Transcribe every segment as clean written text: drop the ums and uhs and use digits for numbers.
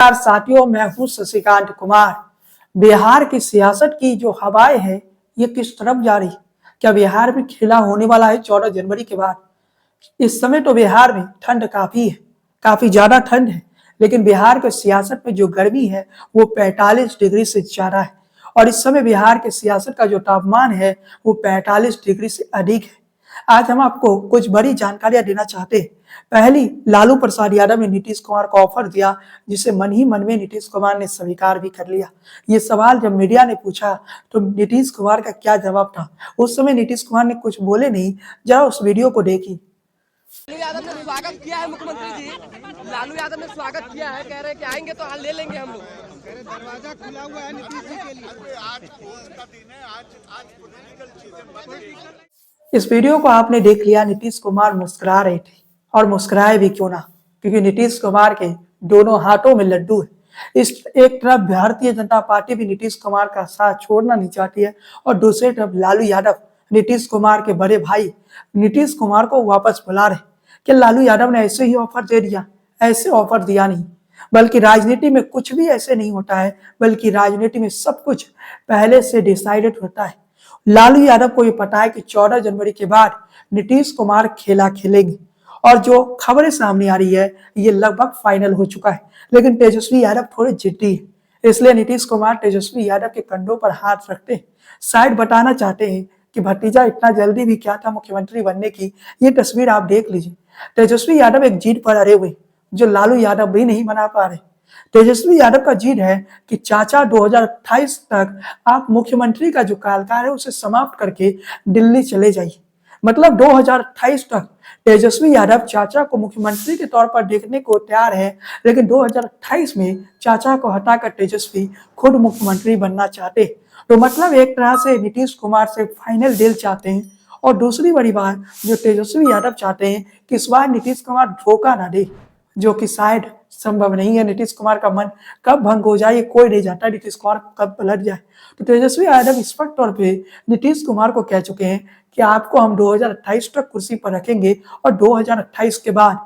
नमस्कार साथियों, मैं हूं शशिकांत कुमार। बिहार की सियासत की जो हवाएं है ये किस तरफ जा रही? क्या बिहार में खेला होने वाला है 14 जनवरी के बाद? इस समय तो बिहार में ठंड काफी है, काफी ज्यादा ठंड है, लेकिन बिहार के सियासत में जो गर्मी है वो 45 डिग्री से ज्यादा है। और इस समय बिहार के सियासत का जो तापमान है वो 45 डिग्री से अधिक है। आज हम आपको कुछ बड़ी जानकारियां देना चाहते हैं। पहली, लालू प्रसाद यादव ने नीतीश कुमार को ऑफर दिया, जिसे मन ही मन में नीतीश कुमार ने स्वीकार भी कर लिया। ये सवाल जब मीडिया ने पूछा तो नीतीश कुमार का क्या जवाब था? उस समय नीतीश कुमार ने कुछ बोले नहीं। जरा उस वीडियो को देखिए। लालू यादव ने स्वागत किया है। मुख्यमंत्री जी लालू यादव ने स्वागत किया है, कह रहे हैं कि आएंगे तो हाल ले लेंगे हम लोग। दरवाजा खुला हुआ है नीतीश जी के लिए। आज खोज का दिन है। आज पॉलिटिकल चीजें बन रही हैं। इस वीडियो को आपने देख लिया। नीतीश कुमार मुस्कुरा रहे थे, और मुस्कुराए भी क्यों ना, क्योंकि नीतीश कुमार के दोनों हाथों में लड्डू है। इस एक तरफ भारतीय जनता पार्टी भी नीतीश कुमार का साथ छोड़ना नहीं चाहती है, और दूसरी तरफ लालू यादव नीतीश कुमार के बड़े भाई नीतीश कुमार को वापस बुला रहे। कि लालू यादव ने ऐसे ही ऑफर दे दिया? ऐसे ऑफर दिया नहीं, बल्कि राजनीति में कुछ भी ऐसे नहीं होता है, बल्कि राजनीति में सब कुछ पहले से डिसाइडेड होता है। लालू यादव को ये पता है कि 14 जनवरी के बाद नीतीश कुमार खेला खेलेंगे, और जो खबरें सामने आ रही है ये लगभग फाइनल हो चुका है। लेकिन तेजस्वी यादव थोड़े जिद्दी है, इसलिए नीतीश कुमार तेजस्वी यादव के कंधों पर हाथ रखते हैं। शायद बताना चाहते हैं कि भतीजा इतना जल्दी भी क्या था मुख्यमंत्री बनने की। ये तस्वीर आप देख लीजिए। तेजस्वी यादव एक जीत पर अड़े हुए, जो लालू यादव भी नहीं बना पा रहे। तेजस्वी यादव का जीत है कि चाचा 2028 तक आप मुख्यमंत्री का जो कार्यकाल है उसे समाप्त करके दिल्ली चले जाइए। मतलब 2028 तक तेजस्वी यादव चाचा को मुख्यमंत्री के तौर पर देखने को तैयार है, लेकिन 2028 में चाचा को हटाकर तेजस्वी खुद मुख्यमंत्री बनना चाहते हैं। तो मतलब एक तरह से नीतीश कुमार से फाइनल डील चाहते हैं। और दूसरी बड़ी बात जो तेजस्वी यादव चाहते हैं कि इस बार नीतीश कुमार धोखा ना दे, जो कि शायद संभव नहीं है। नीतीश कुमार का मन कब भंग हो जाए कोई नहीं जानता, नीतीश कुमार कब पलट जाए। तो तेजस्वी यादव स्पष्ट तौर पे नीतीश कुमार को कह चुके हैं कि आपको हम 2028 तक कुर्सी पर रखेंगे, और 2028 के बाद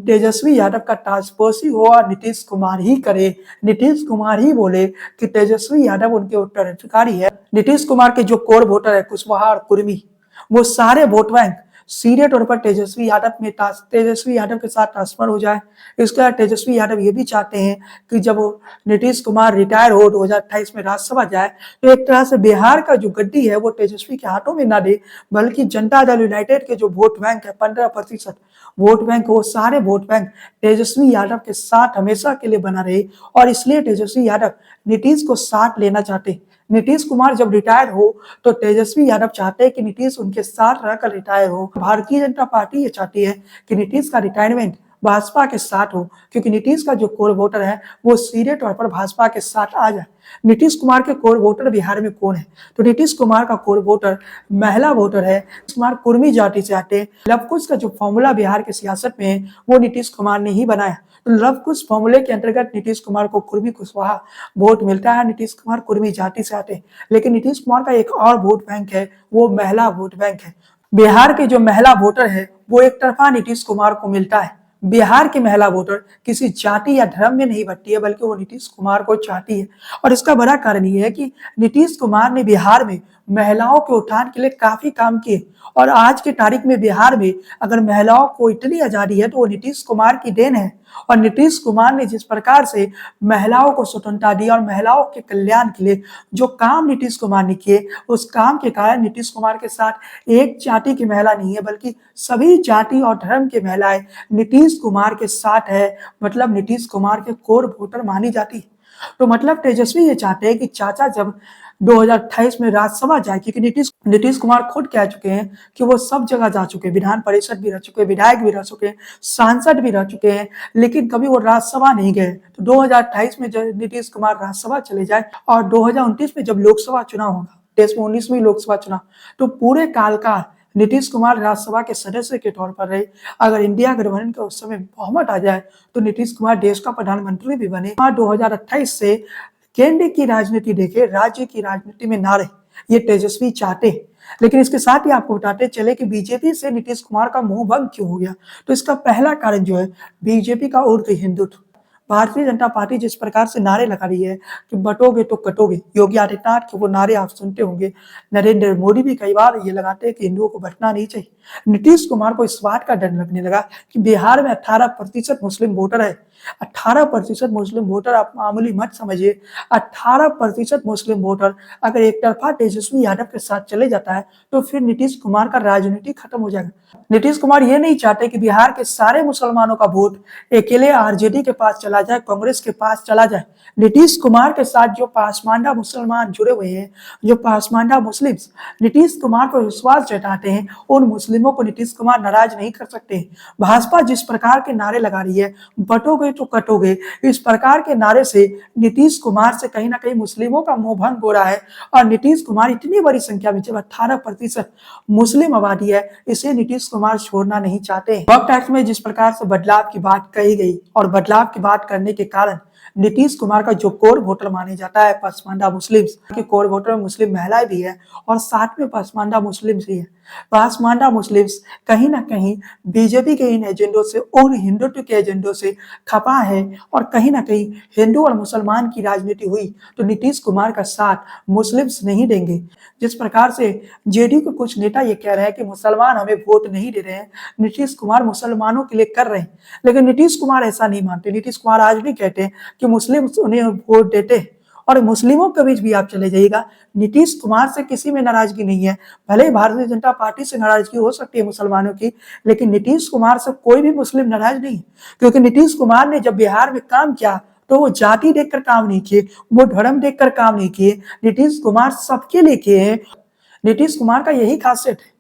तेजस्वी यादव का टास्कफोर्स ही हो और नीतीश कुमार ही करे। नीतीश कुमार ही बोले कि तेजस्वी यादव उनके उत्तराधिकारी है। नीतीश कुमार के जो कोर वोटर है कुशवाहा और कुर्मी, वो सारे वोट बैंक सीधे तौर पर तेजस्वी यादव के साथ ट्रांसफर हो जाए। इसके बाद तेजस्वी यादव ये भी चाहते हैं कि जब नीतीश कुमार रिटायर हो 2028 में राज्यसभा जाए, तो एक तरह से बिहार का जो गद्दी है वो तेजस्वी के हाथों में ना दे, बल्कि जनता दल यूनाइटेड के जो वोट बैंक है 15% वोट बैंक, वो सारे वोट बैंक तेजस्वी यादव के साथ हमेशा के लिए बना रहे। और इसलिए तेजस्वी यादव नीतीश को साथ लेना चाहते। नीतीश कुमार जब रिटायर हो तो तेजस्वी यादव चाहते हैं कि नीतीश उनके साथ रहकर रिटायर हो। भारतीय जनता पार्टी ये चाहती है कि नीतीश का रिटायरमेंट भाजपा के साथ हो, क्योंकि नीतीश का जो कोर वोटर है वो सीधे तौर पर भाजपा के साथ आ जाए। नीतीश कुमार के कोर वोटर बिहार में कौन है? तो नीतीश कुमार का कोर वोटर महिला वोटर है। नीतीश कुमार कुर्मी जाति से आते हैं। लव कुश का जो फॉर्मूला बिहार के सियासत में है वो नीतीश कुमार ने ही बनाया। तो लव कुश फॉर्मूले के अंतर्गत नीतीश कुमार को कुर्मी कुशवाहा वोट मिलता है। नीतीश कुमार कुर्मी जाति से आते हैं। लेकिन नीतीश कुमार का एक और वोट बैंक है, वो महिला वोट बैंक है। बिहार के जो महिला वोटर है वो एक तरफा नीतीश कुमार को मिलता है। बिहार की महिला वोटर किसी जाति या धर्म में नहीं बटती है, बल्कि वो नीतीश कुमार को चाहती है। और इसका बड़ा कारण ये है कि नीतीश कुमार ने बिहार में महिलाओं के उत्थान के लिए काफी काम किए। और आज की तारीख में बिहार में अगर महिलाओं को इतनी आजादी है तो वो नीतीश कुमार की देन है। और नीतीश कुमार ने जिस प्रकार से महिलाओं को स्वतंत्रता दी और महिलाओं के कल्याण के लिए जो काम नीतीश कुमार ने किए, उस काम के कारण नीतीश कुमार के साथ एक जाति की महिला नहीं है, बल्कि सभी जाति और धर्म की महिलाएं नीतीश कुमार के साथ है। मतलब नीतीश कुमार के कोर वोटर मानी जाती है। तो मतलब तेजस्वी ये चाहते हैं कि चाचा जब 2028 में राज्यसभा जाए, क्योंकि नीतीश कुमार खुद कह चुके हैं कि वो सब जगह जा चुके हैं, विधान परिषद भी रह चुके हैं, विधायक भी रह चुके हैं, सांसद भी रह चुके हैं, लेकिन कभी वो राज्यसभा नहीं गए। तो 2028 में जब नीतीश कुमार राज्यसभा चले जाए और 2029 में जब लोकसभा चुनाव होगा, देश में 19वीं लोकसभा चुनाव, तो पूरे कालकाल नीतीश कुमार राज्यसभा के सदस्य के तौर पर रहे। अगर इंडिया गठबंधन का उस समय बहुमत आ जाए तो नीतीश कुमार देश का प्रधानमंत्री भी बने। 2028 से केंद्र की राजनीति देखे, राज्य की राजनीति में ना रहे, ये तेजस्वी चाहते हैं। लेकिन इसके साथ ही आपको बताते चले कि बीजेपी से नीतीश कुमार का मुंह भंग क्यों हो गया। तो इसका पहला कारण जो है बीजेपी का उग्र हिंदुत्व। भारतीय जनता पार्टी जिस प्रकार से नारे लगा रही है कि बटोगे तो कटोगे, योगी आदित्यनाथ के वो नारे आप सुनते होंगे। नरेंद्र मोदी भी कई बार ये लगाते हैं कि हिंदुओं को बंटना नहीं चाहिए। नीतीश कुमार को इस बात का डर लगने लगा कि बिहार में 18% मुस्लिम वोटर है। 18% मुस्लिम वोटर आप मामूली मत समझिए। 18% मुस्लिम वोटर अगर एक तरफा तेजस्वी यादव के साथ चले जाता है तो फिर नीतीश कुमार का राजनीति खत्म हो जाएगा। नीतीश कुमार ये नहीं चाहते कि बिहार के सारे मुसलमानों का वोट अकेले आरजेडी के पास चला जाए, कांग्रेस के पास चला जाए। नीतीश कुमार के साथ जो पासमानदा मुसलमान जुड़े हुए हैं, जो पासमानदा मुस्लिम्स नीतीश कुमार पर विश्वास जताते हैं, उन मुस्लिमों को नीतीश कुमार नाराज नहीं कर सकते। भाजपा जिस प्रकार के नारे लगा रही है, बटोगे तो कटोगे, इस प्रकार के नारे से नीतीश कुमार से कहीं ना कहीं मुस्लिमों का मोह भंग हो रहा है। और नीतीश कुमार इतनी बड़ी संख्या में, जब 18% मुस्लिम आबादी है, इसे नीतीश कुमार छोड़ना नहीं चाहते। वक्त एक्ट में जिस प्रकार से बदलाव की बात कही गई और बदलाव की बात करने के कारण नीतीश कुमार का जो कोर वोटर माने जाता है पसमानदा मुस्लिम्स के कोर वोटर में मुस्लिम महिलाएं भी है और साथ में पसमानदा मुस्लिम्स भी है। पसमानदा मुस्लिम्स कहीं ना कहीं बीजेपी के इन एजेंडों से और हिंदुत्व के एजेंडों से खपा है और कहीं ना कहीं हिंदू और मुसलमान की राजनीति हुई तो नीतीश कुमार का साथ मुस्लिम्स नहीं देंगे। जिस प्रकार से जेडीयू के कुछ नेता ये कह रहे हैं कि मुसलमान हमें वोट नहीं दे रहे हैं, नीतीश कुमार मुसलमानों के लिए कर रहे हैं, लेकिन नीतीश कुमार ऐसा नहीं मानते। नीतीश कुमार आज भी कहते हैं कि मुस्लिम उन्हें वोट देते हैं। और मुस्लिमों के बीच भी आप चले जाइएगा, नीतीश कुमार से किसी में नाराजगी नहीं है। भले ही भारतीय जनता पार्टी से नाराजगी हो सकती है मुसलमानों की, लेकिन नीतीश कुमार से कोई भी मुस्लिम नाराज नहीं है। क्योंकि नीतीश कुमार ने जब बिहार में काम किया तो वो जाति देखकर काम नहीं किए, वो धर्म देखकर काम नहीं किए। नीतीश कुमार सबके लिए किए हैं। नीतीश कुमार का यही खासियत है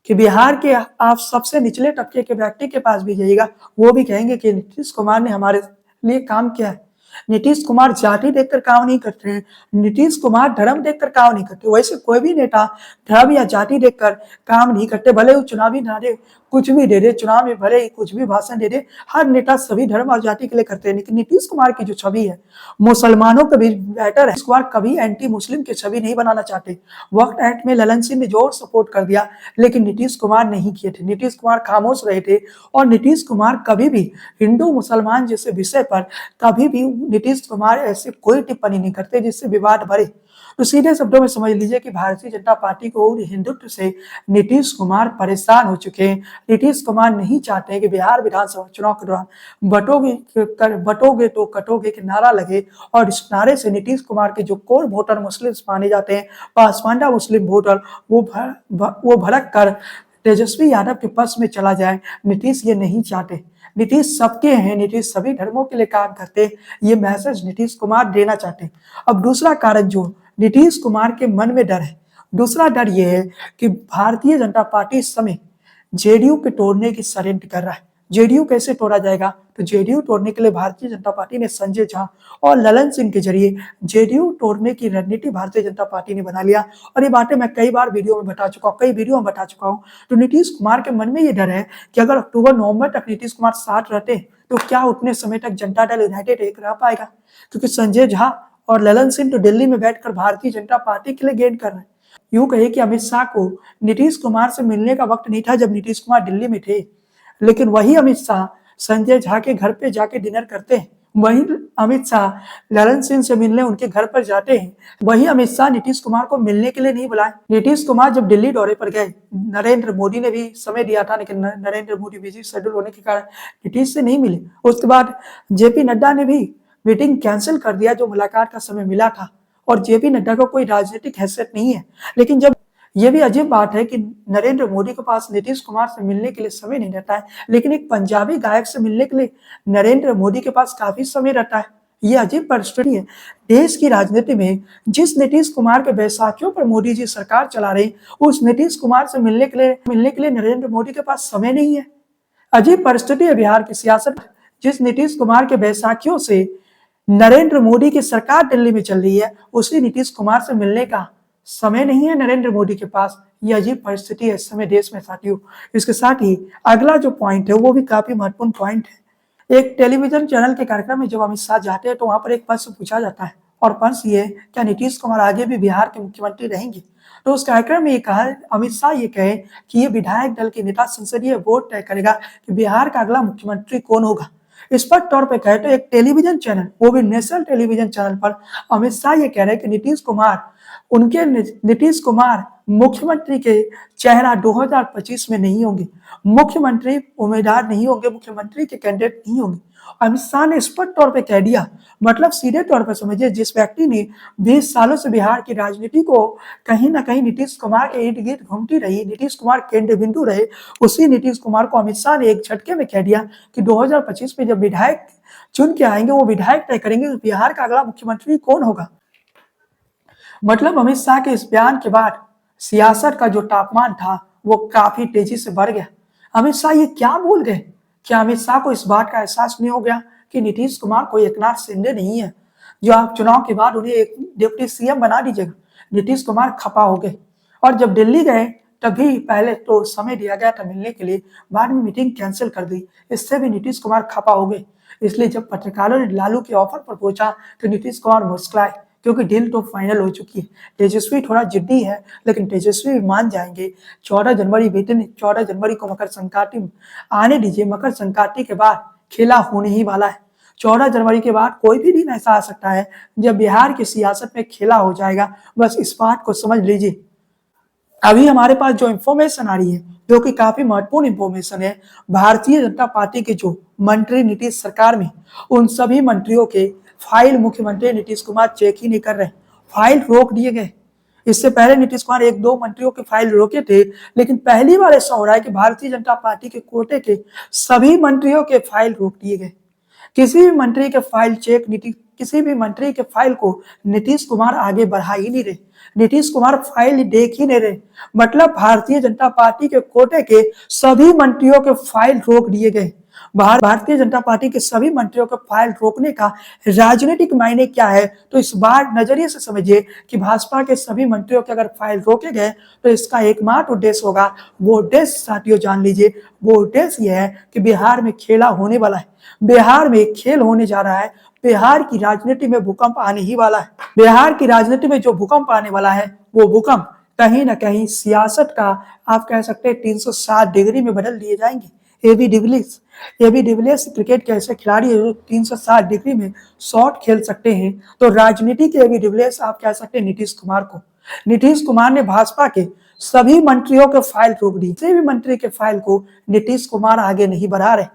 कि बिहार के आप सबसे निचले तबके के व्यक्ति के पास भी जाइएगा, वो भी कहेंगे कि नीतीश कुमार ने हमारे लिए काम किया है। नीतीश कुमार जाति देखकर काम नहीं करते हैं, नीतीश कुमार धर्म देखकर काम नहीं करते। वैसे कोई भी नेता धर्म या जाति देखकर काम नहीं करते। भले वो चुनावी नारे कुछ भी दे दे, चुनाव में भले ही कुछ भी भाषण दे दे, हर नेता सभी धर्म और जाति के लिए करते हैं। लेकिन नीतीश कुमार की जो छवि है मुसलमानों के बीच बेटर है। नीतीश कुमार कभी एंटी मुस्लिम की छवि नहीं बनाना चाहते। वक्त एक्ट में ललन सिंह ने जोर सपोर्ट कर दिया, लेकिन नीतीश कुमार नहीं किए थे। नीतीश कुमार खामोश रहे थे और नीतीश कुमार कभी भी हिंदू मुसलमान जैसे विषय पर कभी भी नीतीश कुमार ऐसे कोई टिप्पणी नहीं करते जिससे विवाद बढ़े। तो सीधे शब्दों में समझ लीजिए कि भारतीय जनता पार्टी को हिंदुत्व से नीतीश कुमार परेशान हो चुके हैं। नीतीश कुमार नहीं चाहते हैं कि बिहार विधानसभा चुनाव के दौरान बटोगे तो कटोगे के नारा लगे और इस नारे से नीतीश कुमार के जो कोर वोटर मुस्लिम माने जाते हैं, पासमानदा मुस्लिम वोटर, वो भड़क कर तेजस्वी यादव के पक्ष में चला जाए। नीतीश ये नहीं चाहते। नीतीश सबके हैं, नीतीश सभी धर्मों के लिए काम करते हैं, ये मैसेज नीतीश कुमार देना चाहते हैं। अब दूसरा कारण जो नीतीश कुमार के मन में डर है, दूसरा डर ये है कि भारतीय जनता पार्टी इस समय जेडीयू के तोड़ने की षड्यंत्र कर रहा है। जेडीयू कैसे तोड़ा जाएगा? तो जेडीयू तोड़ने के लिए भारतीय जनता पार्टी ने संजय झा और ललन सिंह के जरिए जेडीयू तोड़ने की रणनीति भारतीय जनता पार्टी ने बना लिया। और ये बातें मैं कई बार वीडियो में बता चुका हूँ, कई वीडियो में बता चुका हूँ। तो नीतीश कुमार के मन में ये डर है कि अगर अक्टूबर नवंबर तक नीतीश कुमार साथ रहते तो क्या उतने समय तक जनता दल यूनाइटेड एक रह पाएगा? क्योंकि संजय झा और ललन सिंह तो दिल्ली में बैठकर भारतीय जनता पार्टी के लिए गेन कर रहे हैं। यूं कहे कि अमित शाह को नीतीश कुमार से मिलने का वक्त नहीं था जब नीतीश कुमार दिल्ली में थे, लेकिन वही अमित शाह संजय झा के घर पे जाके डिनर करते हैं। वही अमित शाह ललन सिंह से मिलने उनके घर पर जाते हैं। वही अमित शाह नीतीश कुमार को मिलने के लिए नहीं बुलाए। नीतीश कुमार जब दिल्ली दौरे पर गए, नरेंद्र मोदी ने भी समय दिया था, लेकिन नरेंद्र मोदी बिजी शेड्यूल होने के कारण नीतीश से नहीं मिले। उसके बाद जेपी नड्डा ने भी मीटिंग कैंसिल कर दिया जो मुलाकात का समय मिला था। और जेपी नड्डा को कोई राजनीतिक हैसियत नहीं है। लेकिन जब ये भी अजीब बात है कि नरेंद्र मोदी के पास नीतीश कुमार से मिलने के लिए समय नहीं रहता है, लेकिन एक पंजाबी गायक से मिलने के लिए नरेंद्र मोदी के पास काफी समय रहता है। ये अजीब परिस्थिति है। देश की राजनीति में जिस नीतीश कुमार के बैसाखियों पर मोदी जी सरकार चला रहे, उस नीतीश कुमार से मिलने के लिए नरेंद्र मोदी के पास समय नहीं है। अजीब परिस्थिति है बिहार की सियासत। जिस नीतीश कुमार के बैसाखियों से नरेंद्र मोदी की सरकार दिल्ली में चल रही है, उसी नीतीश कुमार से मिलने का समय नहीं है नरेंद्र मोदी के पास। ये अजीब परिस्थिति है इस समय देश में साथियों। इसके साथ ही अगला जो पॉइंट है वो भी काफी महत्वपूर्ण पॉइंट है। एक टेलीविजन चैनल के कार्यक्रम में जब अमित शाह जाते हैं तो वहां पर एक प्रश्न पूछा जाता है और प्रश्न ये, क्या नीतीश कुमार आगे भी बिहार के मुख्यमंत्री रहेंगे? तो उस कार्यक्रम में ये कहा, अमित शाह ये कहे कि ये विधायक दल के नेता संसदीय वोट तय करेगा कि बिहार का अगला मुख्यमंत्री कौन होगा। स्पष्ट तौर पे कहे तो एक टेलीविजन चैनल, वो भी नेशनल टेलीविजन चैनल पर अमित शाह ये कह रहे हैं कि नीतीश कुमार मुख्यमंत्री के चेहरा 2025 में नहीं होंगे, मुख्यमंत्री उम्मीदवार नहीं होंगे, मुख्यमंत्री के कैंडिडेट नहीं होंगे। अमित शाह ने स्पष्ट तौर पे कह दिया। मतलब सीधे तौर पर समझिए, जिस व्यक्ति ने 20 सालों से बिहार की राजनीति को कहीं ना कहीं नीतीश कुमार के इर्द गिर्द घूमती रही, नीतीश कुमार केंद्र बिंदु रहे, उसी नीतीश कुमार को अमित शाह ने एक झटके में कह दिया कि 2025 में जब विधायक चुन के आएंगे, वो विधायक तय करेंगे कि बिहार का अगला मुख्यमंत्री कौन होगा। मतलब अमित शाह के इस बयान के बाद सियासत का जो तापमान था वो काफी तेजी से बढ़ गया। अमित शाह ये क्या बोल गए? क्या अमित शाह को इस बात का एहसास नहीं हो गया कि नीतीश कुमार कोई एकनाथ शिंदे नहीं है जो आप चुनाव के बाद उन्हें एक डिप्टी सीएम बना दीजिएगा? नीतीश कुमार खपा हो गए और जब दिल्ली गए तभी पहले तो समय दिया गया था मिलने के लिए, बाद में मीटिंग कैंसिल कर दी। इससे भी नीतीश कुमार खपा हो गए। इसलिए जब पत्रकारों ने लालू के ऑफर पर पूछा तो नीतीश कुमार मुस्कुराए, क्योंकि डील तो फाइनल हो चुकी है। तेजस्वी थोड़ा जिद्दी है, लेकिन तेजस्वी भी मान जाएंगे। 14 जनवरी बीते, 14 जनवरी को मकर संक्रांति आने दीजिए, मकर संक्रांति के बाद खेला होने ही वाला है। 14 जनवरी के बाद कोई भी दिन ऐसा आ सकता है जब बिहार की सियासत में खेला हो जाएगा। बस इस बात को समझ लीजिए। अभी हमारे पास जो इंफॉर्मेशन आ रही है, जो कि काफी महत्वपूर्ण इंफॉर्मेशन है, भारतीय जनता पार्टी के जो मंत्री नीतीश सरकार में, उन सभी मंत्रियों के फाइल मुख्यमंत्री नीतीश कुमार चेक ही नहीं कर रहे, फाइल रोक दिए गए। इससे पहले नीतीश कुमार 1-2 मंत्रियों के फाइल रोके थे, लेकिन पहली बार ऐसा हो रहा है कि भारतीय जनता पार्टी के कोटे के सभी मंत्रियों के फाइल रोक दिए गए। किसी भी मंत्री के फाइल को नीतीश कुमार आगे बढ़ा ही नहीं रहे, नीतीश कुमार फाइल देख ही नहीं रहे। मतलब भारतीय जनता पार्टी के कोटे के सभी मंत्रियों के फाइल रोक दिए गए। भारतीय जनता पार्टी के सभी मंत्रियों के फाइल रोकने का राजनीतिक मायने क्या है, तो इस बार नजरिए से समझिए कि भाजपा के सभी मंत्रियों के अगर फाइल रोके गए तो इसका एकमात्र उद्देश्य होगा, वो उद्देश्य साथियों जान लीजिए, वो उद्देश्य यह है कि बिहार में खेला होने वाला है, बिहार में खेल होने जा रहा है, बिहार की राजनीति में भूकंप आने ही वाला है। बिहार की राजनीति में जो भूकंप आने वाला है, वो भूकंप कहीं ना कहीं सियासत का आप कह सकते हैं 360 डिग्री में बदल दिए जाएंगे। एबी डिविलियर्स क्रिकेट के ऐसे खिलाड़ी जो 360 डिग्री में शॉट खेल सकते हैं, तो राजनीति के एबी डिविलियर्स आप कह सकते हैं नीतीश कुमार को। नीतीश कुमार ने भाजपा के सभी मंत्रियों के फाइल रोक दी, किसी भी मंत्री के फाइल को नीतीश कुमार आगे नहीं बढ़ा रहे।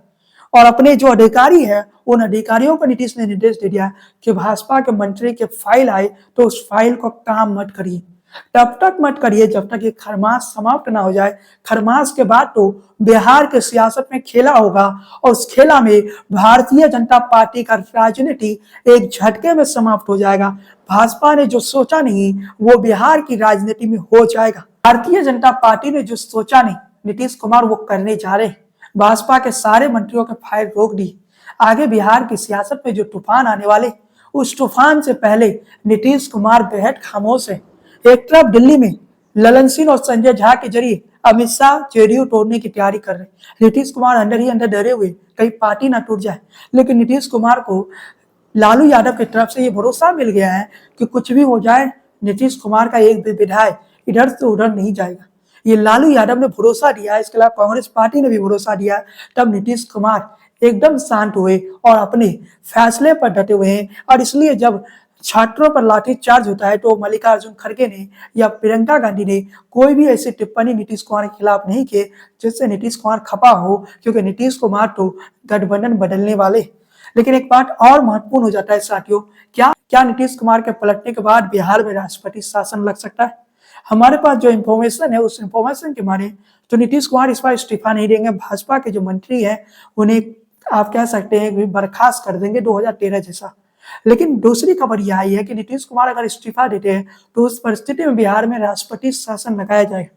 और अपने जो अधिकारी है, उन अधिकारियों को नीतीश ने निर्देश दे दिया कि भाजपा के मंत्री के फाइल आए तो उस फाइल को काम मत करिए, तब तक मत करिए जब तक ये खरमास समाप्त ना हो जाए। खरमास के बाद तो बिहार के सियासत में खेला होगा और उस खेला में भारतीय जनता पार्टी का राजनीति एक झटके में समाप्त हो जाएगा। भाजपा ने जो सोचा नहीं वो बिहार की राजनीति में हो जाएगा। भारतीय जनता पार्टी ने जो सोचा नहीं नीतीश कुमार वो करने जा रहे हैं। भाजपा के सारे मंत्रियों के फाइल रोक दी। आगे बिहार की सियासत में जो तूफान आने वाले, उस तूफान से पहले नीतीश कुमार बेहद खामोश है। एक तरफ दिल्ली में ललन सिंह और संजय झा के जरिए अमित शाह जेडीयू तोड़ने की तैयारी कर रहे। नीतीश कुमार अंदर ही अंदर डरे हुए कहीं पार्टी ना टूट जाए, लेकिन नीतीश कुमार को लालू यादव की तरफ से ये भरोसा मिल गया है कि कुछ भी हो जाए, नीतीश कुमार का एक भी विधायक इधर से उधर नहीं जाएगा। ये लालू यादव ने भरोसा दिया है, इसके अलावा कांग्रेस पार्टी ने भी भरोसा दिया है। तब नीतीश कुमार एकदम शांत हुए और अपने फैसले पर डटे हुए हैं। और इसलिए जब छात्रों पर लाठीचार्ज होता है तो मल्लिकार्जुन खड़गे ने या प्रियंका गांधी ने कोई भी ऐसी टिप्पणी नीतीश कुमार के खिलाफ नहीं की जिससे नीतीश कुमार खपा हो, क्योंकि नीतीश कुमार तो गठबंधन बदलने वाले। लेकिन एक बात और महत्वपूर्ण हो जाता है साथियों, क्या नीतीश कुमार के पलटने के बाद बिहार में राष्ट्रपति शासन लग सकता है? हमारे पास जो इंफॉर्मेशन है उस इंफॉर्मेशन के माने तो नीतीश कुमार इस बार इस्तीफा नहीं देंगे। भाजपा के जो मंत्री हैं उन्हें आप कह सकते हैं बर्खास्त कर देंगे 2013 जैसा। लेकिन दूसरी खबर यह आई है कि नीतीश कुमार अगर इस्तीफा देते हैं तो उस परिस्थिति में बिहार में राष्ट्रपति शासन लगाया जाएगा।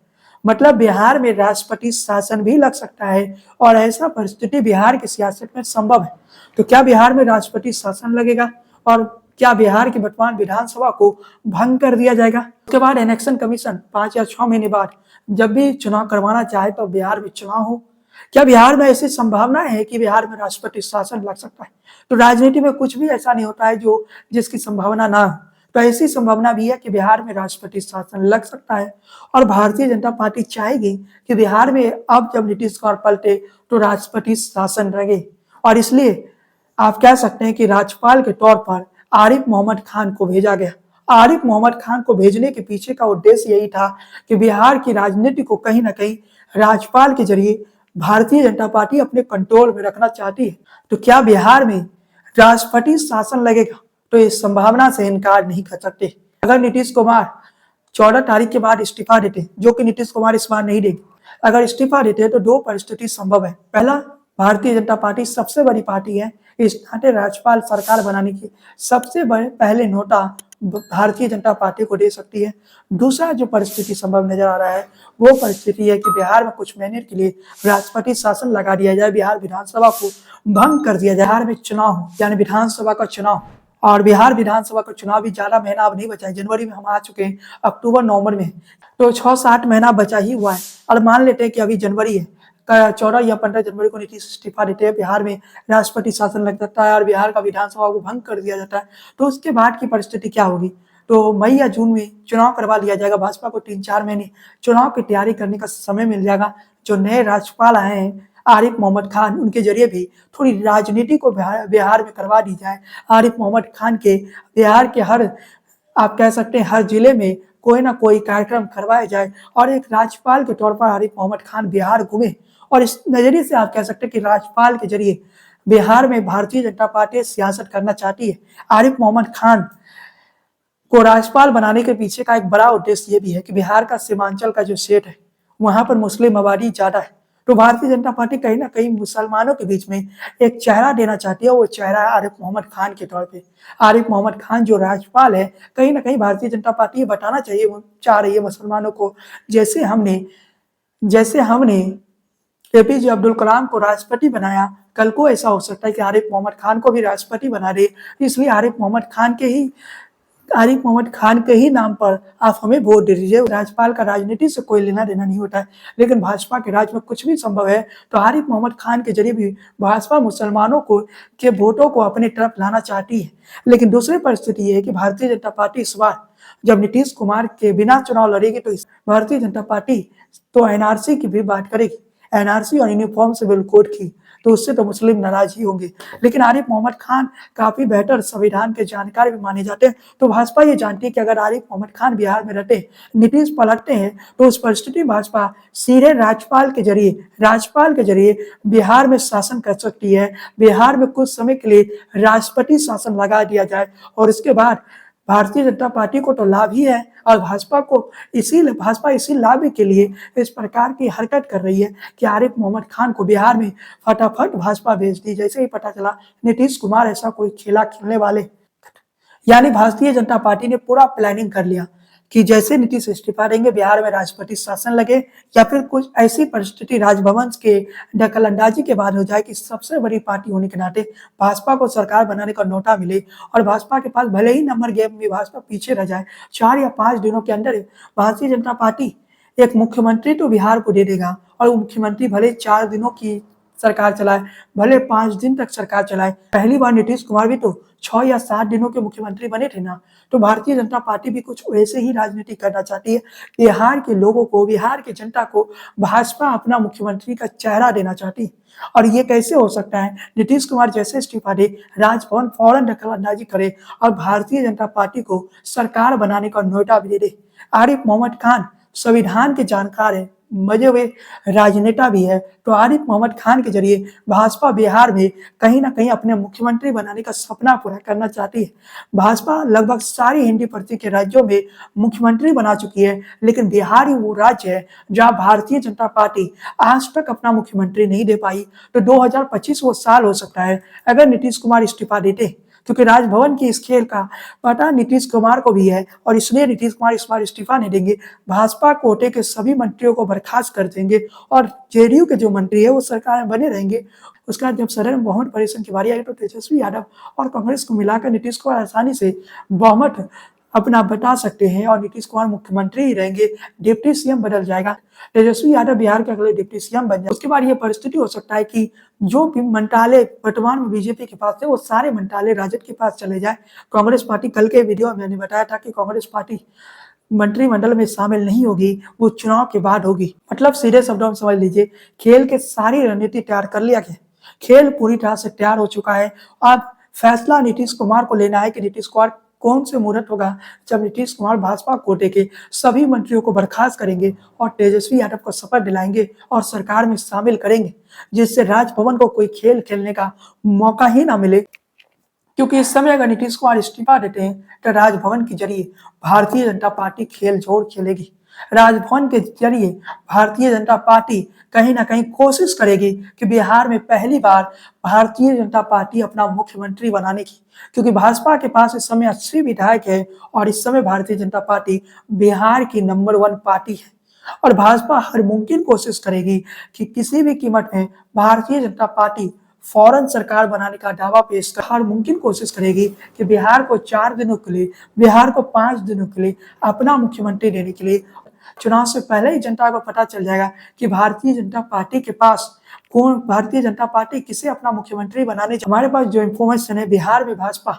मतलब बिहार में राष्ट्रपति शासन भी लग सकता है और ऐसा परिस्थिति बिहार की सियासत में संभव है। तो क्या बिहार में राष्ट्रपति शासन लगेगा और क्या बिहार की वर्तमान विधानसभा को भंग कर दिया जाएगा? उसके बाद इलेक्शन कमीशन 5 या 6 महीने बाद जब भी चुनाव करवाना चाहे तो बिहार में चुनाव हो। क्या बिहार में ऐसी संभावना है कि बिहार में राष्ट्रपति शासन लग सकता है? तो राजनीति में कुछ भी ऐसा नहीं होता है जो जिसकी संभावना ना हो। तो ऐसी संभावना भी है कि बिहार में राष्ट्रपति शासन लग सकता है और भारतीय जनता पार्टी चाहेगी कि बिहार में अब जब नीतीश कुमार पलटे तो राष्ट्रपति शासन लगे। और इसलिए आप कह सकते हैं कि राज्यपाल के तौर पर आरिफ मोहम्मद खान को भेजा गया। आरिफ मोहम्मद खान को भेजने के पीछे का उद्देश्य यही था कि बिहार की राजनीति को कहीं ना कहीं राज्यपाल के जरिए भारतीय जनता पार्टी अपने कंट्रोल में रखना चाहती है। तो क्या बिहार में राष्ट्रपति शासन लगेगा? तो इस संभावना से इनकार नहीं कर सकते। अगर नीतीश कुमार 14 तारीख के बाद इस्तीफा देते, जो कि नीतीश कुमार इस बार नहीं देंगे, अगर इस्तीफा देते हैं तो दो परिस्थिति संभव है। पहला, भारतीय जनता पार्टी सबसे बड़ी पार्टी है, इस नाते राज्यपाल सरकार बनाने की सबसे बड़े पहले नोटा भारतीय जनता पार्टी को दे सकती है। दूसरा जो परिस्थिति संभव नजर आ रहा है वो परिस्थिति है कि बिहार में कुछ महीने के लिए राष्ट्रपति शासन लगा दिया जाए, बिहार विधानसभा को भंग कर दिया जाए, बिहार में चुनाव हो, यानी विधानसभा का चुनाव। और बिहार विधानसभा का चुनाव भी ज्यादा महीना अब नहीं बचा है, जनवरी में हम आ चुके हैं, अक्टूबर नवंबर में, तो 6-7 महीना बचा ही हुआ है। और मान लेते हैं कि अभी जनवरी है, 14 या 15 जनवरी को नीतीश इस्तीफा देते हैं, बिहार में राष्ट्रपति शासन लग जाता है और बिहार का विधानसभा को भंग कर दिया जाता है। तो उसके बाद की परिस्थिति क्या होगी? तो मई या जून में चुनाव करवा लिया जाएगा, भाजपा को 3-4 महीने चुनाव की तैयारी करने का समय मिल जाएगा। जो नए राज्यपाल आए हैं आरिफ मोहम्मद खान, उनके जरिए भी थोड़ी राजनीति को बिहार में करवा दी जाए। आरिफ मोहम्मद खान के बिहार के हर, आप कह सकते हैं हर जिले में कोई ना कोई कार्यक्रम करवाया जाए और एक राज्यपाल के तौर पर आरिफ मोहम्मद खान बिहार घूमे। और इस नजरिए से आप कह सकते हैं कि राज्यपाल के जरिए बिहार में भारतीय जनता पार्टी सियासत करना चाहती है। आरिफ मोहम्मद खान को राज्यपाल बनाने के पीछे का एक बड़ा उद्देश्य ये भी है कि बिहार का सीमांचल का जो क्षेत्र है वहां पर मुस्लिम आबादी ज्यादा है, तो भारतीय जनता पार्टी कहीं ना कहीं मुसलमानों के बीच में एक चेहरा देना चाहती है। वो चेहरा है आरिफ मोहम्मद खान के तौर पे। आरिफ मोहम्मद खान जो राज्यपाल है, कहीं ना कहीं भारतीय जनता पार्टी ये बताना चाहिए, वो चाह रही है मुसलमानों को, जैसे हमने एपीजे अब्दुल कलाम को राष्ट्रपति बनाया, कल को ऐसा हो सकता है कि आरिफ मोहम्मद खान को भी राष्ट्रपति बना दे। इसलिए आरिफ मोहम्मद खान के ही नाम पर आप हमें वोट दे दीजिए। राज्यपाल का राजनीति से कोई लेना देना नहीं होता है, लेकिन भाजपा के राज में कुछ भी संभव है। तो आरिफ मोहम्मद खान के जरिए भी भाजपा मुसलमानों को के वोटों को अपनी तरफ लाना चाहती है। लेकिन दूसरी परिस्थिति ये है कि भारतीय जनता पार्टी इस बार जब नीतीश कुमार के बिना चुनाव लड़ेगी तो भारतीय जनता पार्टी तो एनआरसी की भी बात करेगी, एनआरसी और यूनिफॉर्म सिविल कोड की, तो उससे तो मुस्लिम नाराज ही होंगे। लेकिन आरिफ मोहम्मद खान काफी बेहतर संविधान के जानकार भी माने जाते हैं, तो भाजपा ये जानती है कि अगर आरिफ मोहम्मद खान बिहार में रहते, नीतीश पलटते हैं, तो उस परिस्थिति में भाजपा सीधे राज्यपाल के जरिए बिहार में शासन कर सकती है। बिहार में कुछ समय के लिए राष्ट्रपति शासन लगा दिया जाए और इसके बाद भारतीय जनता पार्टी को तो लाभ ही है और भाजपा इसी लाभ के लिए इस प्रकार की हरकत कर रही है कि आरिफ मोहम्मद खान को बिहार में फटाफट भाजपा भेज दी। जैसे ही पता चला नीतीश कुमार ऐसा कोई खेला खेलने वाले, यानी भारतीय जनता पार्टी ने पूरा प्लानिंग कर लिया कि जैसे नीतीश इस्तीफा देंगे बिहार में राष्ट्रपति शासन लगे, या फिर कुछ ऐसी परिस्थिति राजभवन के दखलंदाजी के बाद हो जाए कि सबसे बड़ी पार्टी होने के नाते भाजपा को सरकार बनाने का नोटा मिले और भाजपा के पास भले ही नंबर गेम में भाजपा पीछे रह जाए, 4 या 5 दिनों के अंदर भारतीय जनता पार्टी एक मुख्यमंत्री तो बिहार को दे देगा और वो मुख्यमंत्री भले 4 दिनों की सरकार चलाए, भले 5 दिन तक सरकार चलाए। पहली बार नीतीश कुमार भी तो 6 या 7 दिनों के मुख्यमंत्री बने थे ना। तो भारतीय जनता पार्टी भी कुछ वैसे ही राजनीति करना चाहती है। बिहार के लोगों को, बिहार की जनता को भाजपा अपना मुख्यमंत्री का चेहरा देना चाहती है। और ये कैसे हो सकता है? नीतीश कुमार जैसे इस्तीफा दे, राजभवन फौरन दखलंदाजी करे और भारतीय जनता पार्टी को सरकार बनाने का न्योता भी दे दे। आरिफ मोहम्मद खान संविधान के जानकार है, मजे हुए राजनेता भी है, तो आरिफ मोहम्मद खान के जरिए भाजपा बिहार में कहीं ना कहीं अपने मुख्यमंत्री बनाने का सपना पूरा करना चाहती है। भाजपा लगभग सारी हिंदी प्रति के राज्यों में मुख्यमंत्री बना चुकी है, लेकिन बिहार ही वो राज्य है जहां भारतीय जनता पार्टी आज तक अपना मुख्यमंत्री नहीं दे पाई। तो 2025 वो साल हो सकता है अगर नीतीश कुमार इस्तीफा देते, क्योंकि राजभवन की इस खेल का पता नीतीश कुमार को भी है और इसलिए नीतीश कुमार इस बार इस्तीफा नहीं देंगे, भाजपा कोटे के सभी मंत्रियों को बर्खास्त कर देंगे और जेडीयू के जो मंत्री है वो सरकार में बने रहेंगे। उसके बाद जब सदन में बहुमत परीक्षण की बारी आई तो तेजस्वी यादव और कांग्रेस को मिलाकर नीतीश कुमार आसानी से बहुमत अपना बता सकते हैं और नीतीश कुमार मुख्यमंत्री ही रहेंगे, डिप्टी सीएम बदल जाएगा, तेजस्वी यादव बिहार के अगले डिप्टी सीएम बन जाए। उसके बाद ये परिस्थिति हो सकता है कि जो भी मंत्रालय वर्तमान में बीजेपी के पास थे वो सारे मंत्रालय राजद के पास चले जाए। कांग्रेस पार्टी, कल के वीडियो में मैंने बताया था कि कांग्रेस पार्टी मंत्रिमंडल में शामिल नहीं होगी, वो चुनाव के बाद होगी। मतलब सीधे शब्दों में समझ लीजिए, खेल के सारी रणनीति तैयार कर लिया गया खेल पूरी तरह से तैयार हो चुका है। अब फैसला नीतीश कुमार को लेना है कि नीतीश कुमार कौन से मुहूर्त होगा जब नीतीश कुमार भाजपा कोटे के सभी मंत्रियों को बर्खास्त करेंगे और तेजस्वी यादव को शपथ दिलाएंगे और सरकार में शामिल करेंगे, जिससे राजभवन को कोई खेल खेलने का मौका ही ना मिले। क्योंकि इस समय अगर नीतीश कुमार इस्तीफा देते हैं तो राजभवन के जरिए भारतीय जनता पार्टी खेल जोड़ खेलेगी। राजभवन के जरिए भारतीय जनता पार्टी कहीं ना कहीं कोशिश करेगी कि बिहार में पहली बार भारतीय जनता पार्टी अपना मुख्यमंत्री बनाने की, क्योंकि भाजपा के पास इस समय 80 विधायक है और इस समय भारतीय जनता पार्टी बिहार की नंबर 1 पार्टी है और भाजपा हर मुमकिन कोशिश करेगी कि किसी भी कीमत में भारतीय जनता पार्टी फौरन सरकार बनाने का दावा पेश कर हर मुमकिन कोशिश करेगी कि बिहार को 4 दिनों के लिए, बिहार को 5 दिनों के लिए अपना मुख्यमंत्री देने के लिए। चुनाव से पहले ही जनता को पता चल जाएगा कि भारतीय जनता पार्टी के पास भारतीय जनता पार्टी किसे अपना मुख्यमंत्री बनाने। हमारे पास जो इंफॉर्मेशन है, बिहार में भाजपा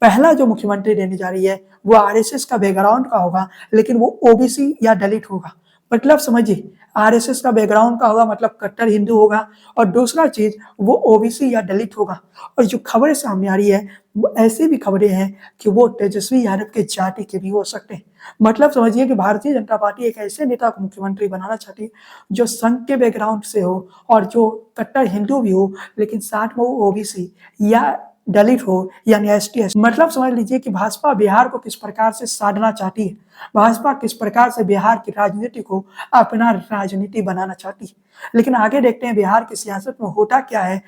पहला जो मुख्यमंत्री देने जा रही है वो आरएसएस का बैकग्राउंड का होगा, लेकिन वो ओबीसी या दलित होगा। मतलब समझिए, आरएसएस का बैकग्राउंड का होगा मतलब कट्टर हिंदू होगा, और दूसरा चीज वो ओबीसी या दलित होगा। और जो खबरें सामने आ रही है वो ऐसी भी खबरें हैं कि वो तेजस्वी यादव के जाति के भी हो सकते हैं। मतलब समझिए कि भारतीय जनता पार्टी एक ऐसे नेता को मुख्यमंत्री बनाना चाहती है जो संघ के बैकग्राउंड से हो और जो कट्टर हिंदू भी हो, लेकिन साथ में वो ओबीसी या दलित हो यानी एसटी। मतलब समझ लीजिए कि भाजपा बिहार को किस प्रकार से साधना चाहती है, भाजपा किस प्रकार से बिहार की राजनीति को अपना राजनीति बनाना चाहती है। लेकिन आगे देखते हैं बिहार की सियासत में होता क्या है।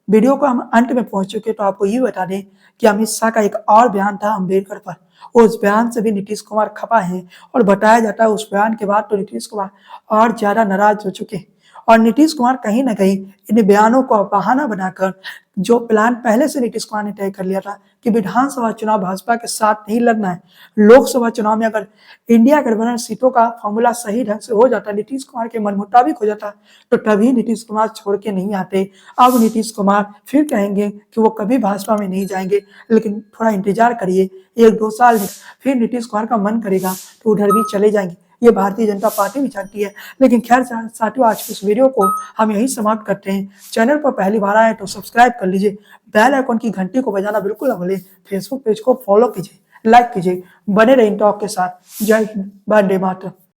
वीडियो को हम अंत में पहुंच चुके तो आपको ये बता दें कि अमित शाह का एक और बयान था अम्बेडकर पर, उस बयान से भी नीतीश कुमार खपा है और बताया जाता है उस बयान के बाद तो नीतीश कुमार और ज्यादा नाराज हो चुके हैं। और नीतीश कुमार कहीं ना कहीं इन बयानों को बहाना बनाकर जो प्लान पहले से नीतीश कुमार ने तय कर लिया था कि विधानसभा चुनाव भाजपा के साथ नहीं लड़ना है, लोकसभा चुनाव में अगर इंडिया गठबंधन सीटों का फॉर्मूला सही ढंग से हो जाता, नीतीश कुमार के मन मुताबिक हो जाता, तो तभी नीतीश कुमार छोड़ के नहीं आते। अब नीतीश कुमार फिर कहेंगे कि वो कभी भाजपा में नहीं जाएंगे, लेकिन थोड़ा इंतजार करिए, 1-2 साल में फिर नीतीश कुमार का मन करेगा तो उधर भी चले जाएंगे। ये भारतीय जनता पार्टी भी चाहती है। लेकिन खैर साथियों, आज की इस वीडियो को हम यही समाप्त करते हैं। चैनल पर पहली बार आए तो सब्सक्राइब कर लीजिए, बेल आइकन की घंटी को बजाना बिल्कुल ना भूलें, फेसबुक पेज को फॉलो कीजिए, लाइक कीजिए, बने रहिए टॉक के साथ। जय हिंद, वंदे मातरम।